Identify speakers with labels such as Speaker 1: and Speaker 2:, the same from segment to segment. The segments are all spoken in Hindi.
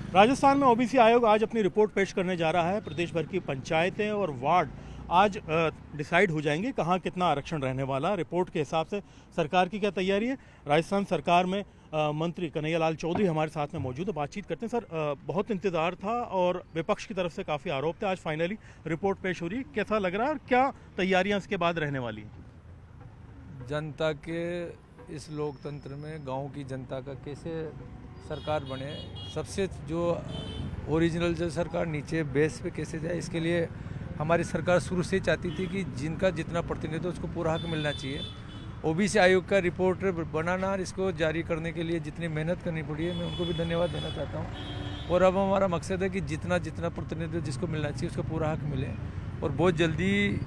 Speaker 1: राजस्थान में ओबीसी आयोग आज अपनी रिपोर्ट पेश करने जा रहा है। प्रदेश भर की पंचायतें और वार्ड आज डिसाइड हो जाएंगे कहाँ कितना आरक्षण रहने वाला। रिपोर्ट के हिसाब से सरकार की क्या तैयारी है। राजस्थान सरकार में मंत्री कन्हैयालाल चौधरी हमारे साथ में मौजूद है, बातचीत करते हैं। सर, बहुत इंतजार था और विपक्ष की तरफ से काफ़ी आरोप थे, आज फाइनली रिपोर्ट पेश हो रही है, कैसा लग रहा है और क्या तैयारियाँ इसके बाद रहने वाली हैं?
Speaker 2: जनता के इस लोकतंत्र में गांव की जनता का कैसे सरकार बने, सबसे जो ओरिजिनल जो सरकार नीचे बेस पे कैसे जाए, इसके लिए हमारी सरकार शुरू से ही चाहती थी कि जिनका जितना प्रतिनिधित्व उसको पूरा हक मिलना चाहिए। ओबीसी आयोग का रिपोर्ट बनाना और इसको जारी करने के लिए जितनी मेहनत करनी पड़ी है, मैं उनको भी धन्यवाद देना चाहता हूँ। और अब हमारा मकसद है कि जितना जितना प्रतिनिधित्व जिसको मिलना चाहिए उसको पूरा हक मिले और बहुत जल्दी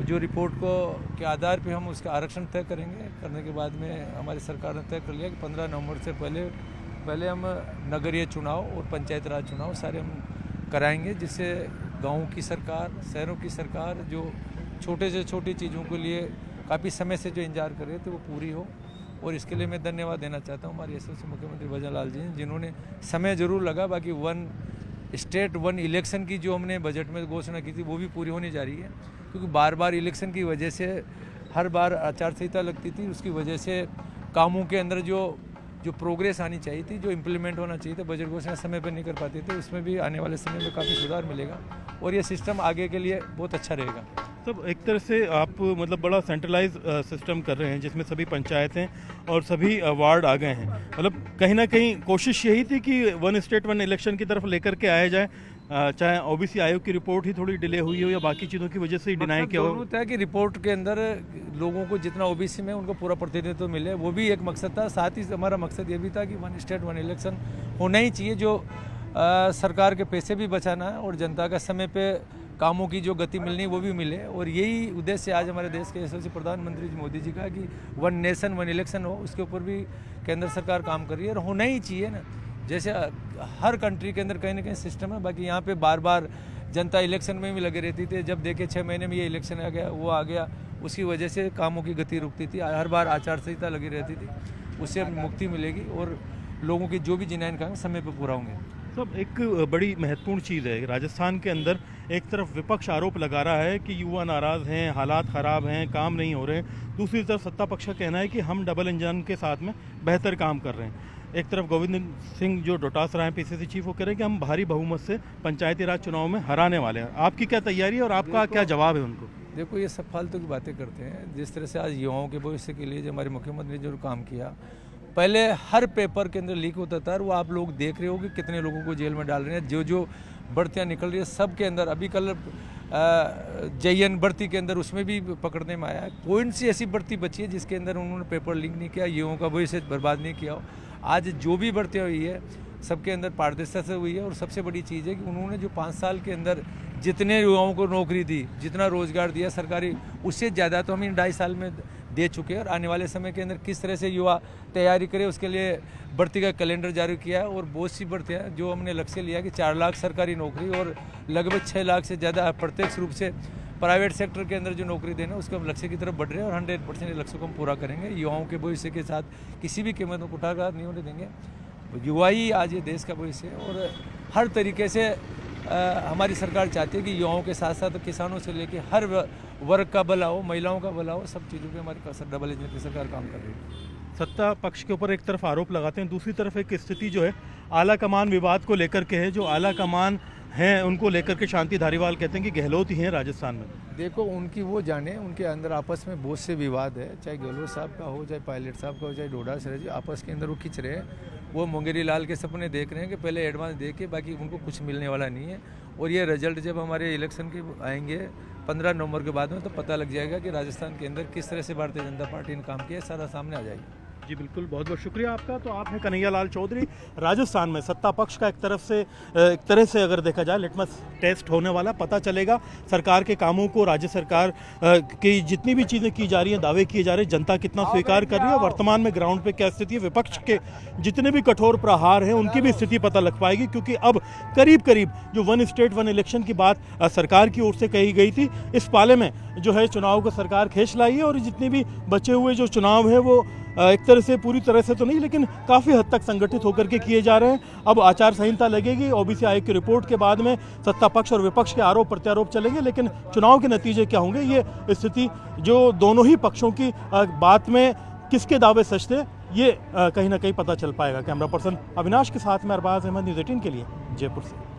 Speaker 2: जो रिपोर्ट को के आधार पे हम उसका आरक्षण तय करेंगे। करने के बाद में हमारी सरकार ने तय कर लिया कि 15 नवंबर से पहले हम नगरीय चुनाव और पंचायत राज चुनाव सारे हम कराएंगे, जिससे गाँव की सरकार, शहरों की सरकार जो छोटे से छोटी चीज़ों के लिए काफ़ी समय से जो इंतजार कर रहे थे वो पूरी हो। और इसके लिए मैं धन्यवाद देना चाहता हूँ हमारे यशस्वी मुख्यमंत्री भजन लाल जी, जिन्होंने समय जरूर लगा, बाकी वन स्टेट वन इलेक्शन की जो हमने बजट में घोषणा की थी वो भी पूरी होने जा रही है। क्योंकि बार बार इलेक्शन की वजह से हर बार आचार संहिता लगती थी, उसकी वजह से कामों के अंदर जो प्रोग्रेस आनी चाहिए थी, जो इम्प्लीमेंट होना चाहिए था, बजट घोषणा समय पर नहीं कर पाते थे, उसमें भी आने वाले समय में काफ़ी सुधार मिलेगा और ये सिस्टम आगे के लिए बहुत अच्छा रहेगा।
Speaker 1: सब एक तरह से आप मतलब बड़ा सेंट्रलाइज सिस्टम कर रहे हैं जिसमें सभी पंचायतें और सभी वार्ड आ गए हैं। मतलब कहीं ना कहीं कोशिश यही थी कि वन स्टेट वन इलेक्शन की तरफ लेकर के आया जाए, चाहे ओबीसी आयोग की रिपोर्ट ही थोड़ी डिले हुई हो या बाकी चीज़ों की वजह से ही डिनाई किया हो।
Speaker 2: है कि रिपोर्ट के अंदर लोगों को जितना ओबीसी में उनको पूरा प्रतिनिधित्व मिले, वो भी एक मकसद था। साथ ही हमारा मकसद ये भी था कि वन स्टेट वन इलेक्शन होना ही चाहिए, जो सरकार के पैसे भी बचाना है और जनता का समय पे कामों की जो गति मिलनी वो भी मिले। और यही उद्देश्य आज हमारे देश के यशस्वी प्रधानमंत्री जी मोदी जी का कि वन नेशन वन इलेक्शन हो, उसके ऊपर भी केंद्र सरकार काम कर रही है और होना ही चाहिए ना। जैसे हर कंट्री के अंदर कहीं ना कहीं सिस्टम है, बाकी यहाँ पे बार बार जनता इलेक्शन में भी लगे रहती थी। जब देखे 6 महीने में ये इलेक्शन आ गया, वो आ गया, उसकी वजह से कामों की गति रुकती थी, हर बार आचार संहिता लगी रहती थी। उससे मुक्ति मिलेगी और लोगों की जो भी जिनाइन काम समय पर पूरा होंगे।
Speaker 1: सब एक बड़ी महत्वपूर्ण चीज़ है, राजस्थान के अंदर एक तरफ विपक्ष आरोप लगा रहा है कि युवा नाराज़ हैं, हालात ख़राब हैं, काम नहीं हो रहे हैं। दूसरी तरफ सत्ता पक्ष का कहना है कि हम डबल इंजन के साथ में बेहतर काम कर रहे हैं। एक तरफ गोविंद सिंह जो डोटासरा हैं पीसीसी चीफ, वो कह रहे हैं कि हम भारी बहुमत से पंचायती राज चुनाव में हराने वाले हैं। आपकी क्या तैयारी है और आपका क्या जवाब है उनको?
Speaker 2: देखो, ये सब फालतू की बातें करते हैं। जिस तरह से आज युवाओं के भविष्य के लिए जो हमारे मुख्यमंत्री ने जो काम किया, पहले हर पेपर के अंदर लीक होता था और वो आप लोग देख रहे हो कि कितने लोगों को जेल में डाल रहे हैं। जो भर्तियाँ निकल रही है सब के अंदर, अभी कल JN भर्ती के अंदर उसमें भी पकड़ने में आया है। कौन सी ऐसी भर्ती बची है जिसके अंदर उन्होंने पेपर लीक नहीं किया, युवाओं का भविष्य बर्बाद नहीं किया हो। आज जो भी भर्तियाँ हुई है सबके अंदर पारदर्शिता से हुई है। और सबसे बड़ी चीज़ है कि उन्होंने जो 5 साल के अंदर जितने युवाओं को नौकरी दी, जितना रोजगार दिया सरकारी, उससे ज़्यादा तो हम इन 2.5 साल में दे चुके हैं। और आने वाले समय के अंदर किस तरह से युवा तैयारी करे, उसके लिए भर्ती का कैलेंडर जारी किया है। और बहुत सी भर्तियाँ जो हमने लक्ष्य लिया कि 4 लाख सरकारी नौकरी और लगभग 6 लाख से ज़्यादा प्रत्यक्ष रूप से प्राइवेट सेक्टर के अंदर जो नौकरी देना, उसके हम लक्ष्य की तरफ बढ़ रहे हैं और 100% लक्ष्य को हम पूरा करेंगे। युवाओं के भविष्य के साथ किसी भी कीमत को कुठाराघात नहीं होने देंगे। युवा ही आज ये देश का भविष्य है और हर तरीके से हमारी सरकार चाहती है कि युवाओं के साथ साथ किसानों से लेके हर वर्ग का भला हो, महिलाओं का भला हो, सब चीज़ों पे हमारी डबल इंजन की सरकार काम कर रही है।
Speaker 1: सत्ता पक्ष के ऊपर एक तरफ आरोप लगाते हैं, दूसरी तरफ एक स्थिति जो है आला कमान विवाद को लेकर के है। जो आला कमान हैं उनको लेकर के शांति धारीवाल कहते हैं कि गहलोत ही हैं राजस्थान में।
Speaker 2: देखो, उनकी वो जाने, उनके अंदर आपस में बहुत से विवाद है, चाहे गहलोत साहब का हो, चाहे पायलट साहब का हो, चाहे डोटासरा जी, आपस के अंदर वो खिंच रहे हैं। वो मुंगेरी लाल के सपने देख रहे हैं कि पहले एडवांस दे के, बाकी उनको कुछ मिलने वाला नहीं है। और ये रिजल्ट जब हमारे इलेक्शन के आएंगे 15 नवंबर के बाद में, तो पता लग जाएगा कि राजस्थान के अंदर किस तरह से भारतीय जनता पार्टी ने काम किया, सारा सामने आ जाएगा।
Speaker 1: जी बिल्कुल, बहुत बहुत शुक्रिया आपका। तो आप हैं कन्हैयालाल चौधरी। राजस्थान में सत्ता पक्ष का एक तरह से अगर देखा जाए लिटमस टेस्ट होने वाला, पता चलेगा सरकार के कामों को, राज्य सरकार की जितनी भी चीज़ें की जा रही हैं, दावे किए जा रहे हैं, जनता कितना स्वीकार कर रही है, वर्तमान में ग्राउंड पे क्या स्थिति है, विपक्ष के जितने भी कठोर प्रहार हैं उनकी भी स्थिति पता लग पाएगी। क्योंकि अब करीब करीब जो वन स्टेट वन इलेक्शन की बात सरकार की ओर से कही गई थी, इस पाले में जो है चुनाव को सरकार खींच लाई है और जितने भी बचे हुए जो चुनाव है वो एक तरह से पूरी तरह से तो नहीं लेकिन काफ़ी हद तक संगठित होकर के किए जा रहे हैं। अब आचार संहिता लगेगी, ओबीसी आयोग की रिपोर्ट के बाद में सत्ता पक्ष और विपक्ष के आरोप प्रत्यारोप चलेंगे, लेकिन चुनाव के नतीजे क्या होंगे ये स्थिति जो दोनों ही पक्षों की बात में किसके दावे सच थे ये कहीं ना कहीं पता चल पाएगा। कैमरा पर्सन अविनाश के साथ में अरबाज अहमद, न्यूज़ 18 के लिए जयपुर से।